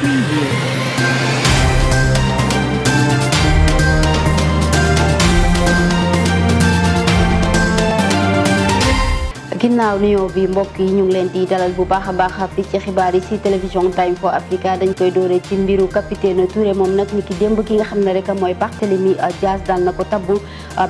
Preview. ginnaaw nuyoo bi mbokk yi ñu ngi leen di dalal bu baax a baax fii ci xibaar yi si télévision Time for Africa dañ koy dooree ci mbiru capitaine Touré moom nag ni ki démb ki nga xam ne rek mooy Barthélémy Dias daal na ko tabbu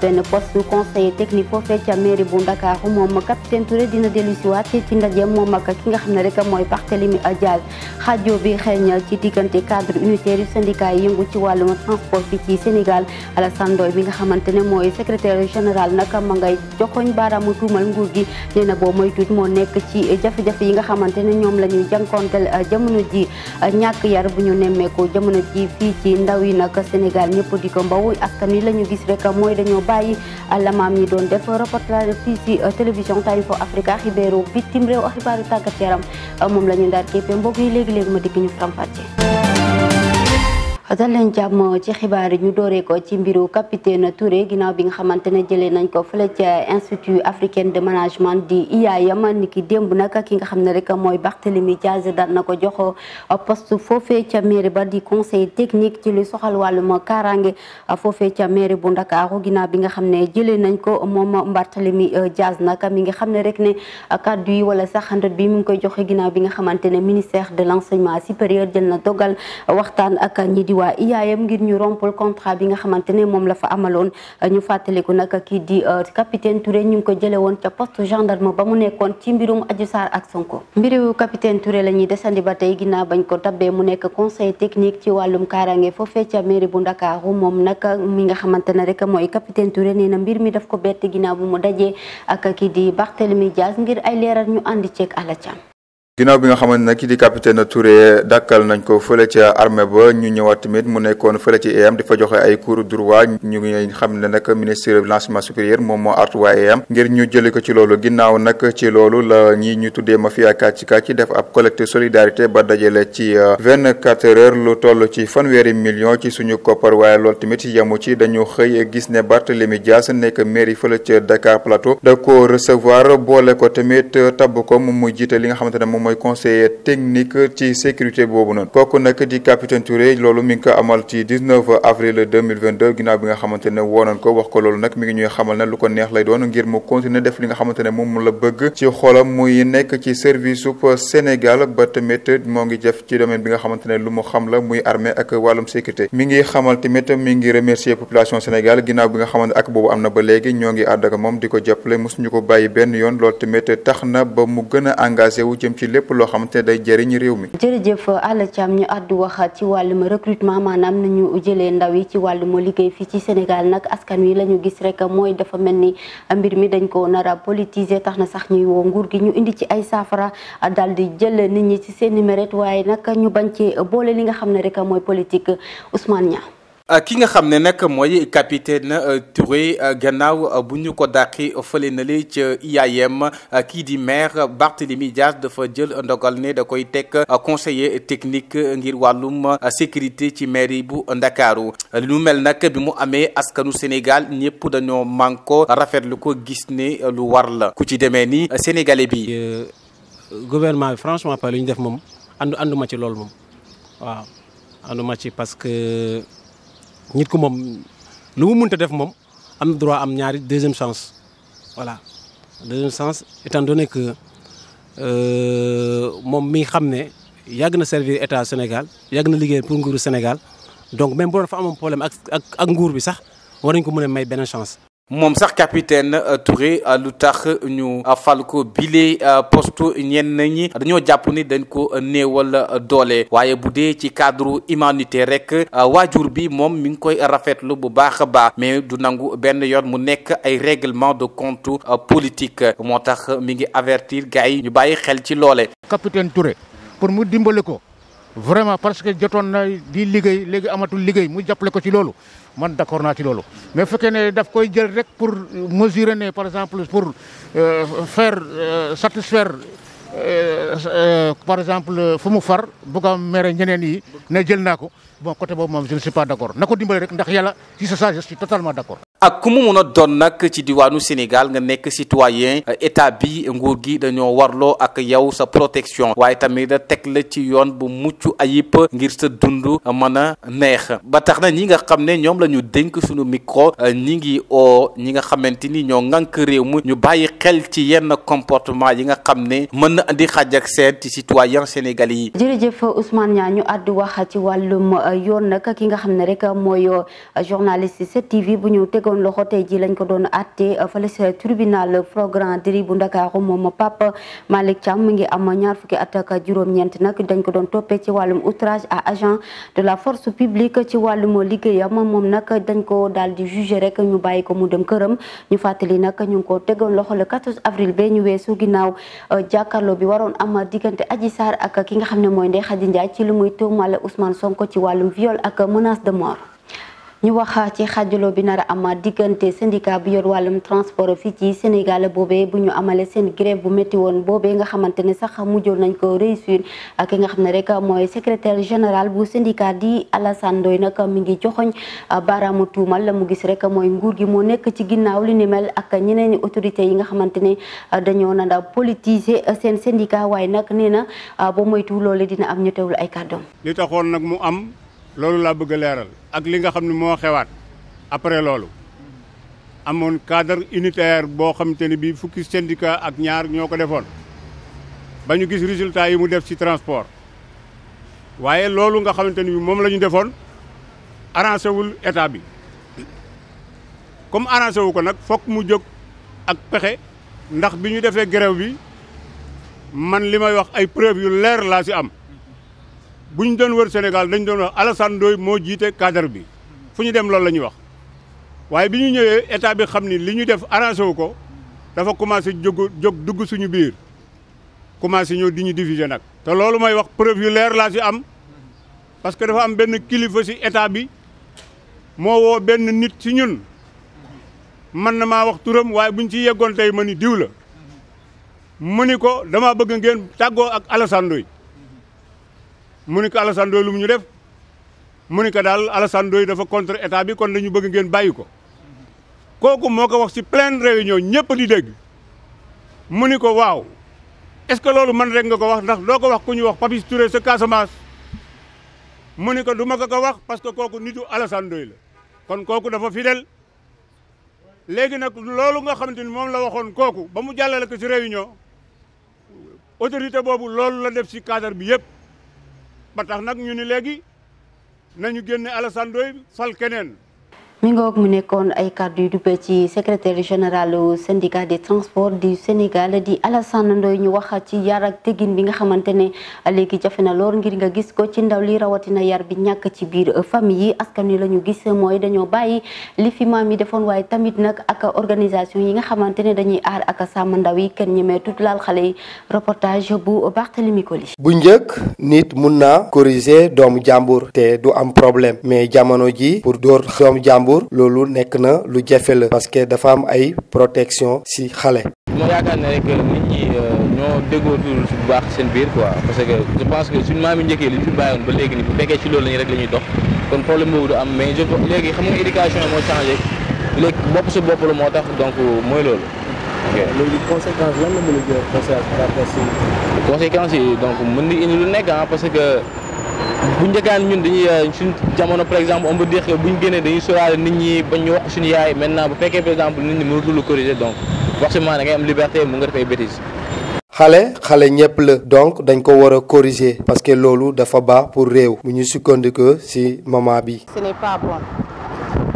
benn poste conseiller technique foofee ca mairie bu Ndakaaru moom capitaine Touré dina dellu si waat ci ndaje moom ak ki nga xam ne rek mooy Barthélémy Dias xaajoo bi xeeñal ci diggante cadre unitaire yu syndicat yi yëngu ci wàllum transport bi ci Sénégal Alassane Ndoye bi nga xamante ne mooy secrétaire général nag ma ngay joxoñ baaraamu tuumal nguur gi nee na boo moytuut moo nekk ci jafe-jafe yi nga xamante ne ñoom la ñuy jànkonteel jamono ji ñàkk yar bu ñu nemmeeku jamono ji fii ci ndaw yi nag Sénégal ñëpp di ko mbaw askan wi la ñu gis rek mooy dañoo bàyyi la maam ñi doon def reportage fii ci télévision Time for Africa xibaaru bitim réew xibaaru tàggat yaram moom la ñu ndaar képp mbokk yi léegi-léegi ma dikk ñu faram-fàcce dal leen jàmm ci xibaar yi ñu dooree ko ci mbiru capitaine Touré ginnaaw bi nga xamante ne jëlee nañ ko fële ca institut africain de management di IAM ni ki démb nag ki nga xam ne rek mooy Barthélémy Dias daan na ko jox poste foofee ca mairie ba di conseil technique ci lu soxal wàllum kaaraange foofee ca mairie bu Ndakaaru ginnaaw bi nga xam ne jëlee nañ ko moom Barthélémy Dias nag mi nga xam ne rek ne kaddu yi wala sax xandat bi mu ngi koy joxe ginnaaw bi nga xamante ne ministère de l'enseignement supérieur jël na dogal waxtaan ak ñi di waa IAM ngir ñu rompul contrat bi nga xamante ne moom la fa amaloon ñu fàttaliku nag kii di capitaine Touré ñu ngi ko jële woon ca poste gendarme ba mu nekkoon ci mbirum Adji Sarr ak Sonko mbiru capitaine Touré la ñuy desandi ba tey ginnaaw bañ ko tabbee mu nekk conseil technique ci wàllum kaaraange foofee ca mairie bu Ndakaaru moom nag mi nga xamante ne rek mooy capitaine Touré nee na mbir mi daf ko bett ginnaaw bu mu dajee ak kii di Barthélémy Dias ngir ay leeral ñu àndi ceeg Alla Thiam ginnaaw bi nga xamante ne kii di capitaine Touré dakkal nañ ko fële ca armée ba ñu ñëwaat tamit mu nekkoon fële ci EM di fa joxe ay cours droit ñu ngi xam ne nag ministère de l'enseignement supérieur moom moo artu waa EM ngir ñu jëli ko ci loolu ginnaaw nag ci loolu la ñi ñu tuddee mafia kàcci def ab collecte solidarité ba dajale ci 24 heures lu toll ci fanweeri million ci suñu koppar waaye loolu tamit yamu ci dañu xëy gis ne Barthélémy Dias nekk mairie fële ca Dakar Plateau da ko recevoir boole ko tamit tabb ko moom muy jiite li nga xamante ne moom mooy conseiller technique ci sécurité boobu noonu kooku nag di capitaine Touré loolu mi ngi ko amal ci 19 avril 2022 ginnaaw bi nga xamante ne woonoon ko wax ko loolu nag mi ngi ñuy xamal ne lu ko neex lay doon ngir mu continuer def li nga xamante ne moom la bëgg ci xolam muy nekk ci service sup Sénégal ba tamit moo ngi def ci domaine bi nga xamante ne lu mu xam la muy armée ak wàllum sécurité mi ngi xamal tamit mi ngi remercier population Sénégal ginnaaw bi nga xamante ak boobu am na ba léegi ñoo ngi ànd ak moom di ko jàppale mosuñu ko bàyyi benn yoon loolu tamit tax na ba mu gën a engagé wu jëm ci lépp loo xamante ne day jëriñ réew mi. jërëjëf Alla Thiam ñu àddu wax ci wàllum recrutement maanaam nañu jëlee ndaw yi ci wàllum liggéey fii ci Sénégal nag askan wi la ñu gis rek mooy dafa mel ni mbir mi dañ ko nar a politiser tax na sax ñuy woo nguur gi ñu indi ci ay saafara daal di jël nit ñi ci seen numéro waaye nag ñu bañ ci boole li nga xam ne rek mooy politique Ousmane Niang. ki nga xam ne nag mooy capitaine Touré gannaaw bu ñu ko dàqi fële na li ca IAM kii di maire Barthélémy Dias dafa jël ndogal ne da koy teg conseiller technique ngir wàllum sécurité ci mairie bu Ndakaaru lu mel nag bi mu amee askanu Sénégal ñëpp dañoo manko rafetlu ko gis ne lu war la ku ci demee ni sénégalais bi. gouvernement bi franchement pas lu ñu def moom ànduma ci loolu moom waaw ànduma ci parce que. nit ku moom lu mu mënta def moom am na droit am ñaari deuxième chance voilà deuxième chance étant donné que moom mi xam ne yàgg na servir état Sénégal yàgg na liggéey pour nguuru Sénégal donc même boo dafa amoon problème ak nguur bi sax war nañ ko mën a may benn chance. moom sax capitaine Touré lu tax ñu fal ko bile poste ñenn ñi dañoo jàpp ni dañ ko néewal doole waaye bu dee ci cadre humanité rek waajur bi moom mi ngi koy rafetlu bu baax a baax mais du nangu benn yoon mu nekk ay règlement de compte politique moo tax mi ngi avertir gars yi ñu bàyyi xel ci loole. capitaine Touré pour mu dimbale ko vraiment parce que jotoon na di liggéey léegi amatul liggéey mu jàppale ko ci loolu. man d'accord naa ci loolu mais bu fekkee ne daf koy jël rek pour mesurer ne par exemple pour faire satisfaire par exemple fu mu far bu ko mere ñeneen yi ne jël naa ko bon côté boobu moom je ne suis pas d'accord na ko dimbali rek ndax yàlla si c'est ça je suis totalement d'accord. ak ku mu mun a doon nag ci diwaanu Sénégal nga nekk citoyen état bi nguur gi dañoo warloo ak yow sa protection waaye tamit teg la ci yoon bu mucc ayib ngir sa dund mën a neex ba tax na ñi nga xam ne ñoom la ñu dénk suñu micro ñi ngi oo ñi nga xamante ni ñoo ŋànk réew mi ñu bàyyi xel ci yenn comportement yi nga xam ne mën na andi xaj ak seet ci citoyen sénégalais yi. jërëjëf Ousmane Niang ñu àddu wax ci wàllum yoon nag ki nga xam ne rek mooy journaliste 7TV bu ñu tegoon loxo tey ji lañ ko doon àtte fële sa tribunal flagrant délit bu Ndakaaru moom Pape Malick Thiam mu ngi am ñaar fukki at ak juróom-ñeent nag dañ ko doon toppee ci wàllum outrage à agent de la force publique ci wàllum liggéeyam moom nag dañ ko daal di jugé rek ñu bàyyi ko mu dem këram ñu fàttali nag ñu ngi ko tegoon loxo le 14 avril ba ñu weesu ginnaaw jàkkaarloo bi waroon am diggante Adji Sarr ak ki nga xam ne mooy Ndeye Khady Ndiaye ci lu muy tuumal Ousmane Sonko ci wàllum viol ak menace de mort. ñu wax ci xaajaloo bi nar a am diggante syndicat bi yor wàllum transport fii ci Sénégal boobee bu ñu amalee seen grève bu métti woon boobee nga xamante ne sax mujjoon nañ ko réussir ak ki nga xam ne rek mooy secrétaire général bu syndicat di Alassane Ndoye nag mi ngi joxoñ baaraamu tuumal la mu gis rek mooy nguur gi moo nekk ci ginnaaw li ni mel ak ñeneen ñi autorités yi nga xamante ne dañoo nanda politiser seen syndicat waaye nag nee na boo moytu loolu dina am ñu teewlu ay kàddoom. li taxoon nag mu am. loolu laa bëgg a leeral ak li nga xam ne moo xewaat après loolu amoon cadre unitaire boo xamante ne bii fukki syndicat ak ñaar ñoo ko defoon ba ñu gis résultat yi mu def ci transport waaye loolu nga xamante ne bii moom la ñu defoon arrangé wul état bi comme arrangé wu ko nag fokk mu jóg ak pexe ndax bi ñu defee grève bi man li may wax ay preuve yu leer laa ci am. bu ñu doon wër Sénégal dañ doon wax Alassane Ndoye moo jiite cadre bi fu ñu dem loolu la ñuy wax waaye bi ñu ñëwee état bi xam ni li ñu def arrangé wu ko dafa commencé jóg dugg suñu biir commencé ñëw di ñu diviser nag. te loolu may wax preuve yu leer laa ci am parce que dafa am benn kilifa ci état bi moo woo benn nit ci ñun man na maa wax turam waaye buñ ci yeggoon tey ma ni diw la mu ni ko dama bëgg ngeen tàggoo ak Alassane Ndoye mu ni ko Alassane Ndoye lu mu ñu def mu ni ko daal Alassane Ndoye dafa contre état bi kon dañu bëgg ngeen bàyyi ko kooku moo ko wax ci pleine réunion ñëpp di dégg mu ni ko waaw est-ce que loolu man rek nga ko wax ndax doo ko wax ku ñu wax Papis Touré sa Casamance mu ni ko du ma ko wax parce que kooku nitu Alassane Ndoye la kon kooku dafa fidèle léegi nag loolu nga xamante ni moom la waxoon kooku ba mu jàllale ko ci réunion autorité boobu loolu la def ci cadre bi yëpp ba tax nag ñu ni léegi nañu génne Alassane Ndoye fal keneen. mi ngoog mu nekkoon ay kàddu yu duppee ci secrétaire général du syndicat des transports du Sénégal di Alassane Ndoye ñu wax ci yar ak teggin bi nga xamante ne léegi jafe na lool ngir nga gis ko ci ndaw li rawatina yar bi ñàkk ci biir famille yi askan wi la ñu gis mooy dañoo bàyyi li fi maam yi defoon waaye tamit nag ak organisation yi nga xamante ne dañuy aar ak sàmm ndaw yi kenn ñemee tut laal xale yi reportage bu Barthélémy Coly. bu njëkk nit mun naa corriger doomu jàmbur te du am problème mais jamono ji pour dóor doomu jàmbur loolu nekk na lu jafe la parce que dafa am ay protection ci xale. moo yaakaar ne rek nit ñi ñoo déggootul bu baax seen biir quoi parce que je pense que suñu maam yi njëkkee li ñu fi bàyyoon ba léegi ni bu fekkee ci loolu lañu rek la ñuy dox kon problème boobu du am mais léegi xam nga éducation moo changé léegi bopp sa bopp la moo tax donc mooy loolu. léegi conséquence lan la mën a jël conséquences yi donc mën na indi lu nekk parce que. bu njëkkaan ñun dañuy suñ jamono par exemple on peut dire que bu ñu génnee dañuy sóoraale nit ñi bañ ñu wax suñu yaay maintenant bu fekkee par exemple nit ñi mënatul corriger donc forcément da ngay am liberté mu nga def ay bêtises. xale ñëpp la donc dañ ko war a corriger parce que loolu dafa baax pour réew mu ñu sukkandikoo ci maman bi. Ce n'est pas bon.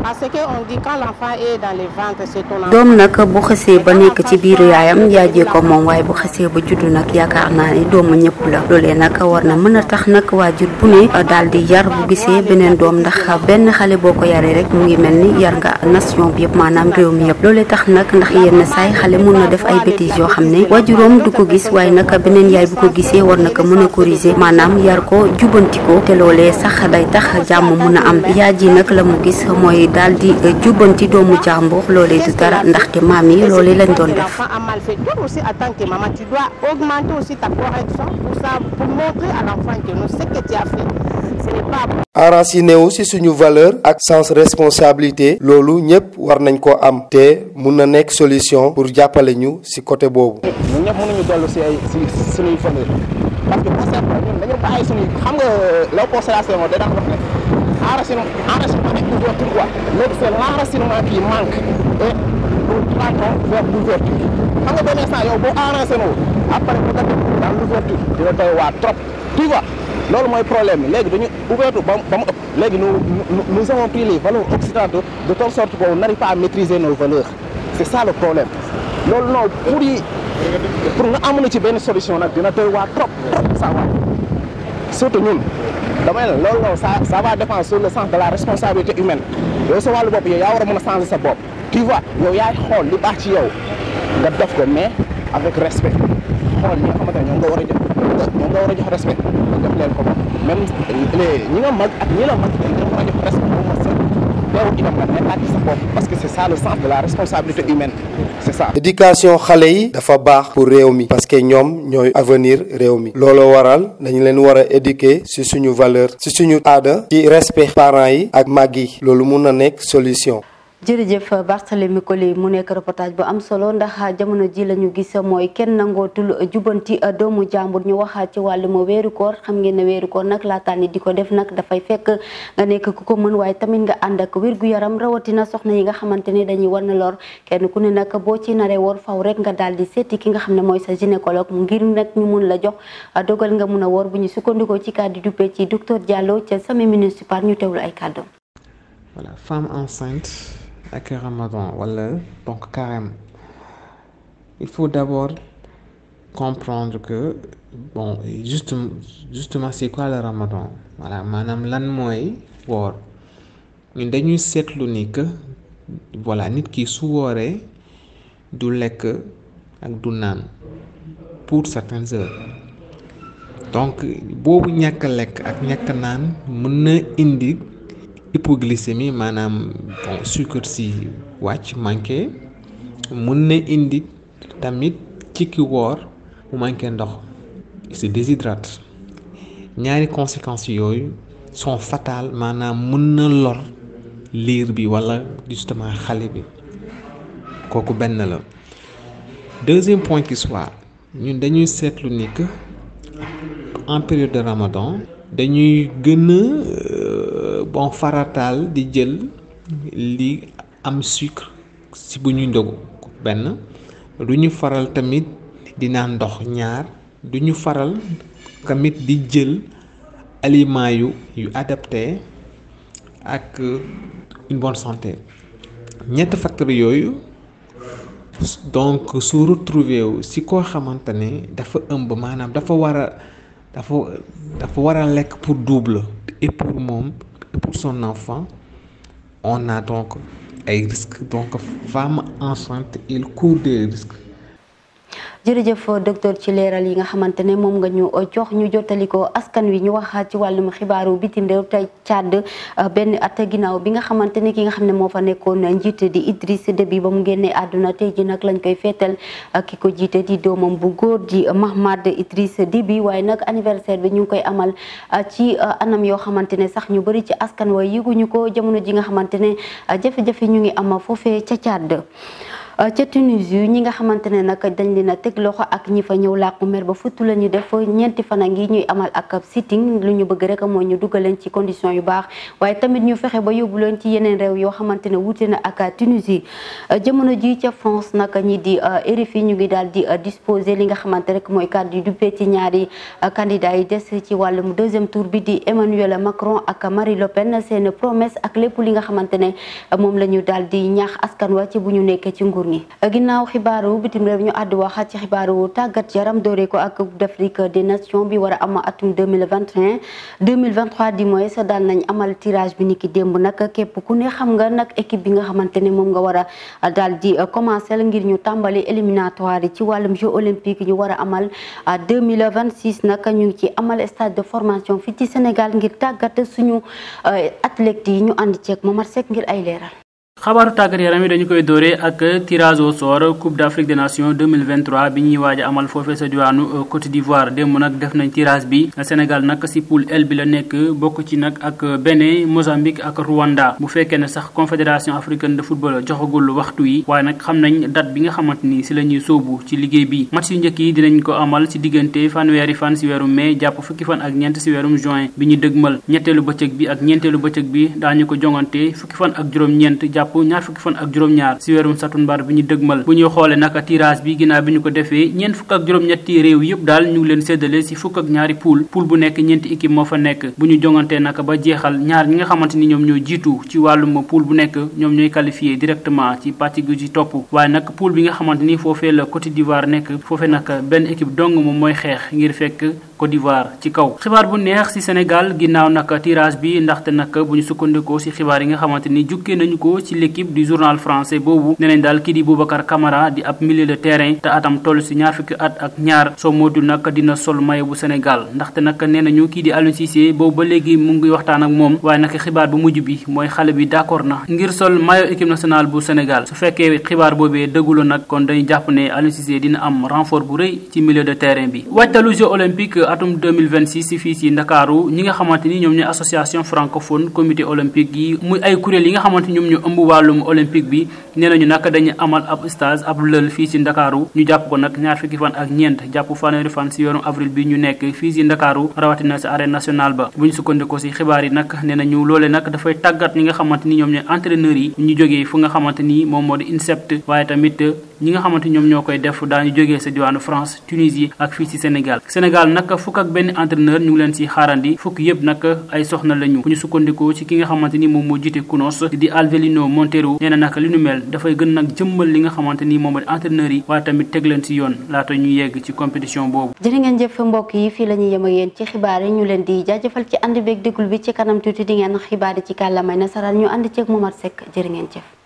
Parce que on dit quand l'enfant est dans les ventres c'est ton enfant. doom nag bu xësee ba nekk ci biiru yaayam yaajee ko moom waaye bu xësee ba juddu nag yaakaar naa ne doomu ñëpp la loolee nag war na mën a tax nag waajur bu ne daal di yar bu gisee beneen doom ndax benn xale boo ko yaree rek mu ngi mel ni yar nga nation bi yëpp maanaam réew mi yëpp loolee tax nag ndax yenn saay xale mun na def ay bêtises yoo xam ne waajuroom du ko gis waaye nag beneen yaay bu ko gisee war na ko mën a corriger maanaam yar ko jubanti ko te loolee sax day tax jàmm mun a am yaay ji nag la mu gis mooy daal di jubbanti doomu jàmbur loolee du dara ndaxte maam yi loolee lañ doon def. L'enfant a mal fait. Toi aussi en tant que maman tu dois augmenter aussi ta correction pour ça pour montrer à l'enfant que non ce que tu as fait ce n'est enraciné wu ci suñu valeur ak sens responsabilité loolu ñëpp war nañ ko am te mun na nekk solution pour jàppale ñu ci côté boobu. ñun ñëpp mënuñu dellu ci ay ci suñuy valeur parce que boo seetloo ñun dañu bàyyi suñuy xam nga Léopold Sédar Senghor da daan wax ne enracinement et ouverture quoi léegi c'est l'enracinement qui manque et nous tendons vers l'ouverture xam nga benn instant yow boo enraciné wu après bu nga def dans l'ouverture dina doy waa trop tu vois loolu mooy problème bi léegi dañu ouverture ba mu ëpp léegi nous avons pris les valeurs occidentaux de telle sorte qu'on n'arrive pas à maîtriser nos valeurs c'est ça le problème loolu noonu pour nga amuñu ci benn solution nag dina doy waa trop ça va surtout ñun damay ne loolu noonu ça va dépendre sur le sens de la responsabilité humaine yow sa wàllu bopp yow yaa war a mën a changer sa bopp tu vois yow yaay xool li baax ci yow nga def ko mais avec respect xool ñi nga xamante ne ñoom nga war a jox respect nga def leen ko même ñi nga mag ak ñi la mag dañ war a jox respect moom ma seen teewul itam nga nekkaat ci sa bopp parce que c'est ça le sens de la responsabilité humaine c'est ça. éducation xale yi dafa baax pour réew mi parce que ñoom ñooy avenir réew mi looloo waral dañu leen war a éduquer ci suñu valeur ci suñu aada ci respect parents yi ak mag yi loolu mun na nekk solution. jërëjëf Barthélémy Colley mu nekk reportage bu am solo ndax jamono ji la ñu gis mooy kenn nangootul jubanti doomu jàmbur ñu waxaat ci wàllum weeru koor xam ngeen ne weeru koor nag laataan ni di ko def nag dafay fekk nga nekk ku ko mën waaye tamit nga ànd ak wér-gu-yaram rawatina soxna yi nga xamante ne dañuy war na lor kenn ku ne nag boo ci naree woor faw rek nga daal di seeti ki nga xam ne mooy sa gynécologue ngir nag ñu mun la jox dogal nga mun a woor bu ñu sukkandikoo ci kàddu duppee ci docteur Diallo ca Sami municipal ñu teewlu ay kàddu. Voilà, femme enceinte ak Ramadan wala donc carême il faut d'abord comprendre que bon justement c'est quoi le Ramadan voilà maanaam lan mooy woor ñun dañuy seetlu ni que voilà nit ki su wooree du lekk ak du naan pour certaines heures donc boobu ñàkk lekk ak ñàkk naan mën na indi hypoglycémie maanaam bon sucre si wàcc manqué mën na indi tamit ci ki woor mu manqué ndox il se déshydrate ñaari conséquences yooyu sont fatales maanaam mën na lor liir bi wala justement xale bi kooku benn la. Deuxième point qui soit ñun dañuy seetlu ni que en période de Ramadan dañuy gën a bon farataal di jël li am sucre si bu ñuy ndogu benn du ñu faral tamit di naan ndox ñaar du ñu faral tamit di jël aliments yu adapté ak une bonne santé ñetti facteurs yooyu donc su retrouvé wu si koo xamante ne dafa ëmb maanaam dafa war a lekk pour double et pour moom et pour son enfant on a donc ay risques donc femme enceinte il court des risques. jërëjëf docteur ci leeral yi nga xamante ne moom nga ñu jox ñu jottali ko askan wi ñu wax ci wàllum xibaaru bitim réew tey Tchad benn at ginnaaw bi nga xamante ne ki nga xam ne moo fa nekkoon njiite di Idriss Déby ba mu génnee àdduna tey ji nag lañ koy feetal ki ko jiite di doomam bu góor di Mahamad Idriss Déby waaye nag anniversaire bi ñu ngi koy amal ci anam yoo xamante ne sax ñu bëri ci askan wa yëguñu ko jamono ji nga xamante ne jafe-jafe ñu ngi am foofee ca Tchad. ca Tunisie ñi nga xamante ne nag dañ leen a teg loxo ak ñi fa ñëw làqu mer ba futtu la ñu def ñeenti fan a ngi ñuy amal ak sitting lu ñu bëgg rek mooy ñu dugal leen ci condition yu baax waaye tamit ñu fexe ba yóbbu leen ci yeneen réew yoo xamante ne wuute na ak Tunisie jamono ji ca France nag ñi di RFI ñu ngi daal di disposer li nga xamante rek mooy kàddu yu duppee ci ñaari candidat yi des ci wàllum deuxième tour bi di Emmanuel Macron ak Marine Le Pen seen promesse ak lépp li nga xamante ne moom la ñu daal di ñaax askan wa ci bu ñu nekkee ci nguur ginnaaw xibaaru bitim réew ñu àddu wax ci xibaaru tàggat yaram doore ko ak Coupe d'Afrique des Nations bi war a am atum 2023 di mooy sa daal nañ amal tirage bi niki démb nag képp ku ne xam nga nag équipe bi nga xamante ne moom nga war a daal di commencer ngir ñu tàmbali éliminatoire yi ci wàllum Jeux olympiques ñu war a amal 2026 nag ñu ngi ci amal stage de formation fii ci Sénégal ngir tàggat suñu athlètes yi ñu ànd ceeg Momar Seck ngir ay leeral. xabaaru tàggat yaram yi dañu koy dooree ak tirage au sort Coupe d'Afrique des Nations 2023 bi ñuy waaj a amal foofee sa diwaanu Côte d'Ivoire démb nag def nañ tirage bi Sénégal nag si poule L bi la nekk bokk ci nag ak Bénin Mozambique ak Rwanda bu fekkee ne sax Confédération africaine de football joxagul waxtu yi waaye nag xam nañ date bi nga xamante ni si la ñuy sóobu ci liggéey bi match yu njëkk yi dinañ ko amal si diggante fanweeri fan si weeru mai jàpp fukki fan ak ñeent si weerum juin bi ñu dëgmal ñetteelu bëccëg bi ak ñeenteelu bëccëg bi daañu ko jongante fukki fan ak juróom-ñeent jàpp ñaar fukki fan ak juróom-ñaar si weerum satumbar bi ñu dëgmal bu ñuy xoolee naka tirage bi ginnaaw bi ñu ko defee ñeent fukk ak juróom-ñetti réew yëpp daal ñu ngi leen séddale si fukk ak ñaari poule bu nekk ñeenti équipe moo fa nekk bu ñu jongantee naka ba jeexal ñaar ñi nga xamante ni ñoom ñoo jiitu ci wàllum poule bu nekk ñoom ñooy qualifié directement ci pàcc gu ci topp waaye nag poule bi nga xamante ni foofee la Côte d'Ivoire nekk foofee nag benn équipe dong moom mooy xeex ngir fekk Côte d'Ivoire ci kaw xibaar bu neex ci Sénégal ginnaaw nag tirage bi ndaxte nag bu ñu sukkandikoo ci xibaar yi nga xamante ni jukkee nañu ko ci l'équipe du journal français boobu nee nañ daal kii di Boubacar Camara di ab milieu de terrain te atam toll ci ñaar fukki at ak ñaar soo moytuwul nag dina sol maillot bu Sénégal ndaxte nag nee nañu kii di Aliou Cissé boobu ba léegi mu ngi waxtaan ak moom waaye nag xibaar bu mujj bi mooy xale bi d'accord na ngir sol maillot équipe nationale bu Sénégal su fekkee xibaar boobee dëgguloon nag kon dañu jàpp ne Aliou Cissé dina am renfort bu rëy ci milieu de terrain bi waajtalu Jeux olympiques atum 2026 fii ci Ndakaaru ñi nga xamante ni ñoom ñooy association francophone comité olympique yi muy ay kuréel yi nga xamante ni ñoom ñu ëmb wàllum olympique bi nee nañu nag dañu amal ab stage ab lël fii ci Ndakaaru ñu jàpp ko nag ñaar fukki fan ak ñeent jàpp fanweeri fan ci weeru avril bi ñu nekk fii ci Ndakaaru rawatina ci arène nationale ba bu ñu sukkandikoo ci xibaar yi nag nee nañu loole nag dafay tàggat ñi nga xamante ni ñoom ñooy entraîneurs yi ñu jógee fu nga xamante ni moom moo di INSEP waaye tamit ñi nga xamante ñoom ñoo koy def daañu jógee sa diwaanu France Tunisie ak fii ci Sénégal nag fukk ak benn entraîneur ñu ngi leen ci xaarandi fukk yëpp nag ay soxna lañu bu ñu sukkandikoo ci ki nga xamante ni moom moo jiite CNOS di Alvelino Montero nee na nag li nu mel dafay gën nag jëmmal li nga xamante ni moom moo di entraîneurs yi waaye tamit teg leen ci yoon laata ñu yegg ci compétition boobu. jërë ngeen jëf mbokk yi fii la ñuy yem ak yéen ci xibaar yi ñu leen di jaajëfal ci ànd beeg déglu bi ci kanam tuuti di ngeen xibaar yi ci kàllaamay nasaraan ñu ànd ceeg Momar Seck jërë ngeen jëf.